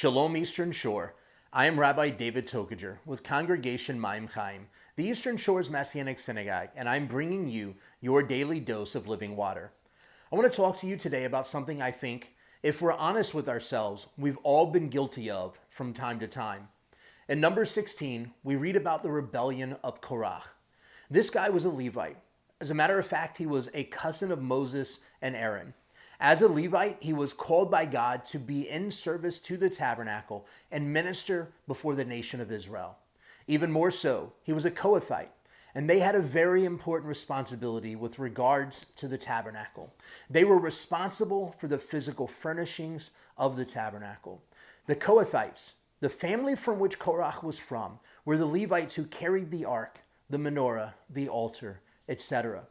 Shalom Eastern Shore. I am Rabbi David Tokajer with Congregation Maim Chaim, the Eastern Shore's Messianic Synagogue, and I'm bringing you your daily dose of living water. I want to talk to you today about something I think, if we're honest with ourselves, we've all been guilty of from time to time. In Numbers 16, we read about the rebellion of Korah. This guy was a Levite. As a matter of fact, he was a cousin of Moses and Aaron. As a Levite, he was called by God to be in service to the tabernacle and minister before the nation of Israel. Even more so, he was a Kohathite, and they had a very important responsibility with regards to the tabernacle. They were responsible for the physical furnishings of the tabernacle. The Kohathites, the family from which Korah was from, were the Levites who carried the ark, the menorah, the altar, etc.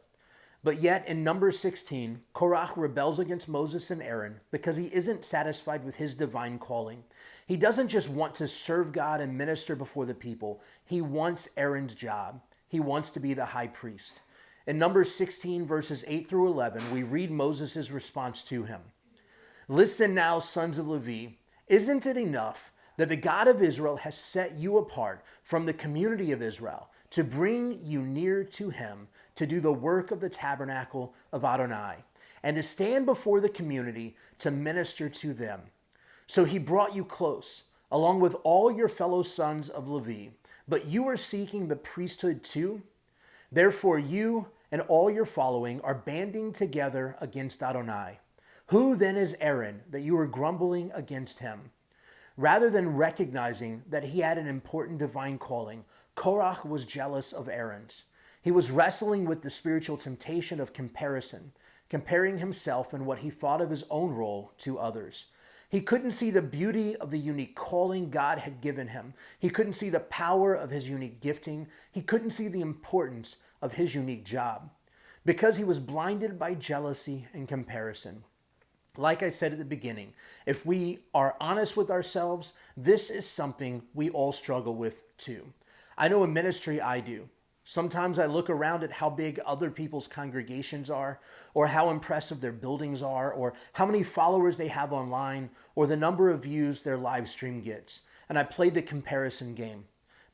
But yet in Numbers 16, Korah rebels against Moses and Aaron because he isn't satisfied with his divine calling. He doesn't just want to serve God and minister before the people. He wants Aaron's job. He wants to be the high priest. In Numbers 16, verses 8 through 11, we read Moses' response to him. Listen now, sons of Levi, isn't it enough that the God of Israel has set you apart from the community of Israel to bring you near to him, to do the work of the tabernacle of Adonai, and to stand before the community to minister to them? So he brought you close, along with all your fellow sons of Levi, but you are seeking the priesthood too? Therefore you and all your following are banding together against Adonai. Who then is Aaron that you are grumbling against him? Rather than recognizing that he had an important divine calling, Korah was jealous of Aaron's. He was wrestling with the spiritual temptation of comparison, comparing himself and what he thought of his own role to others. He couldn't see the beauty of the unique calling God had given him. He couldn't see the power of his unique gifting. He couldn't see the importance of his unique job because he was blinded by jealousy and comparison. Like I said at the beginning, if we are honest with ourselves, this is something we all struggle with too. I know in ministry I do. Sometimes I look around at how big other people's congregations are, or how impressive their buildings are, or how many followers they have online, or the number of views their live stream gets. And I play the comparison game.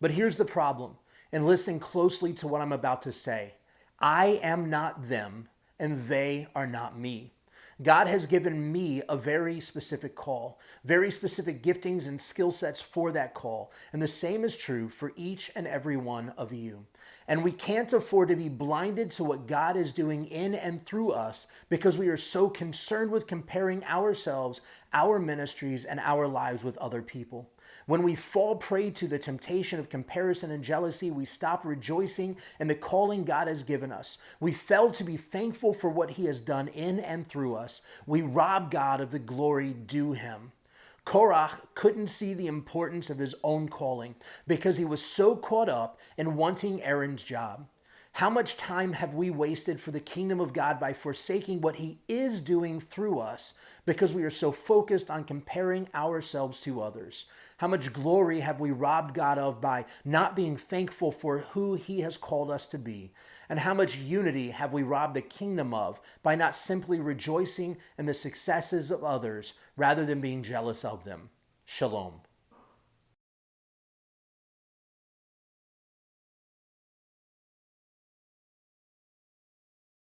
But here's the problem, and listen closely to what I'm about to say. I am not them, and they are not me. God has given me a very specific call, very specific giftings and skill sets for that call. And the same is true for each and every one of you. And we can't afford to be blinded to what God is doing in and through us because we are so concerned with comparing ourselves, our ministries, and our lives with other people. When we fall prey to the temptation of comparison and jealousy, we stop rejoicing in the calling God has given us. We fail to be thankful for what he has done in and through us. We rob God of the glory due him. Korah couldn't see the importance of his own calling because he was so caught up in wanting Aaron's job. How much time have we wasted for the kingdom of God by forsaking what he is doing through us because we are so focused on comparing ourselves to others? How much glory have we robbed God of by not being thankful for who he has called us to be? And how much unity have we robbed the kingdom of by not simply rejoicing in the successes of others rather than being jealous of them? Shalom.